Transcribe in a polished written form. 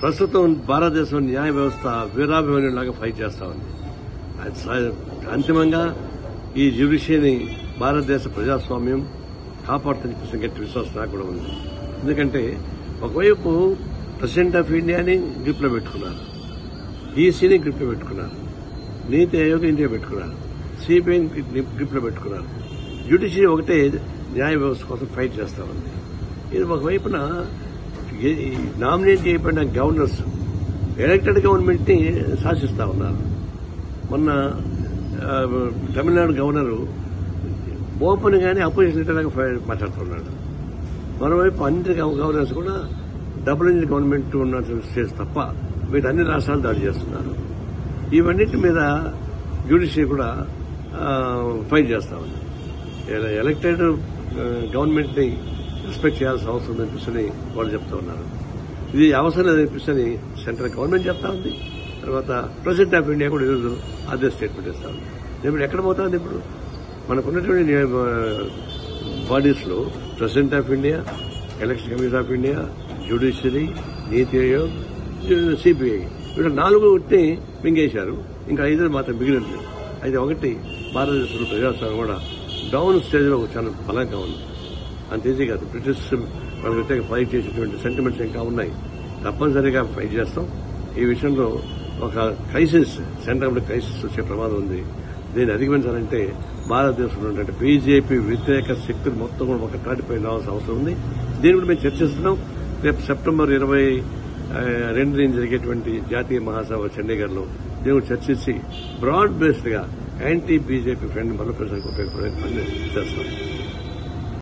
ప్రస్తుతం భారతదేశం న్యాయ వ్యవస్థ వీరాభిమన్యులాగా ఫైట్ చేస్తా ఉంది. అంతిమంగా ఈ జ్యుడిషియరీని భారతదేశ ప్రజాస్వామ్యం కాపాడుతుందని చెప్పేసి గట్టి విశ్వాసం నాకు కూడా ఉంది. ఎందుకంటే ఒకవైపు ప్రెసిడెంట్ ఆఫ్ ఇండియాని గ్రిప్ లో పెట్టుకున్నారు, ఈసీని గ్రిప్ లో పెట్టుకున్నారు, నీతి ఆయోగ్ ఇండియా పెట్టుకున్నారు, సిబిఐని గ్రిప్ లో పెట్టుకున్నారు. జ్యుడిషియరీ ఒకటే న్యాయ వ్యవస్థ కోసం ఫైట్ చేస్తా ఉంది. ఇది ఒకవైపున నామినేట్ చేయబడిన గవర్నర్స్ ఎలక్టెడ్ గవర్నమెంట్ ని శాసిస్తా ఉన్నారు. మొన్న తమిళనాడు గవర్నరు ఓపెన్ గానే అపోజిషన్ లీడర్గా మాట్లాడుతున్నాడు. మరోవైపు అన్ని గవర్నర్స్ కూడా డబుల్ ఇంజిన్ గవర్నమెంట్ ఉన్న స్టేట్స్ తప్ప వీటి అన్ని రాష్ట్రాలు దాడి చేస్తున్నారు. ఇవన్నిటి మీద జ్యుడిషియరీ కూడా ఫైట్ చేస్తా ఉంది. ఎలక్టెడ్ గవర్నమెంట్ ని రెస్పెక్ట్ చేయాల్సిన అవసరం ఉందనిపిస్తుంది వాళ్ళు చెప్తా ఉన్నారు. ఇది అవసరం లేదనిపిస్తుంది సెంట్రల్ గవర్నమెంట్ చెప్తా ఉంది. తర్వాత ప్రెసిడెంట్ ఆఫ్ ఇండియా కూడా ఈరోజు అదే స్టేట్మెంట్ ఇస్తా ఉంది. ఇప్పుడు ఎక్కడ పోతుంది? ఇప్పుడు మనకున్నటువంటి బాడీస్ లో president of India, election commission of India, judiciary, NITI Aayog, CBI వీళ్ళు 4 మింగేశారు. ఇంకా 5 మాత్రం మిగిలింది. అయితే ఒకటి భారతదేశంలో ప్రజాస్వామ్యం కూడా డౌన్ స్టేజ్ లో చాలా బలంగా ఉంది. అంత ఈజీ కాదు. బ్రిటిష్ వాళ్ళ వ్యతిరేక ఫైట్ చేసేటువంటి సెంటిమెంట్స్ ఇంకా ఉన్నాయి. తప్పనిసరిగా ఫైట్ చేస్తాం. ఈ విషయంలో ఒక క్రైసిస్, సెంట్రల్ క్రైసిస్ వచ్చే ప్రమాదం ఉంది. దీన్ని అధిగమించాలంటే భారతదేశంలో ఉన్నటువంటి బీజేపీ వ్యతిరేక శక్తులు మొత్తం కూడా ఒక తాటిపై రావాల్సిన అవసరం ఉంది. దీని కూడా మేము చర్చిస్తున్నాం. రేపు సెప్టెంబర్ 22 జరిగేటువంటి జాతీయ మహాసభ చండీగఢ్ లో దీని చర్చించి బ్రాడ్ బేస్డ్ గా యాంటీ బీజేపీ ఫ్రెండ్ బలపరచడానికి ఉపయోగపడే పని చేస్తాం.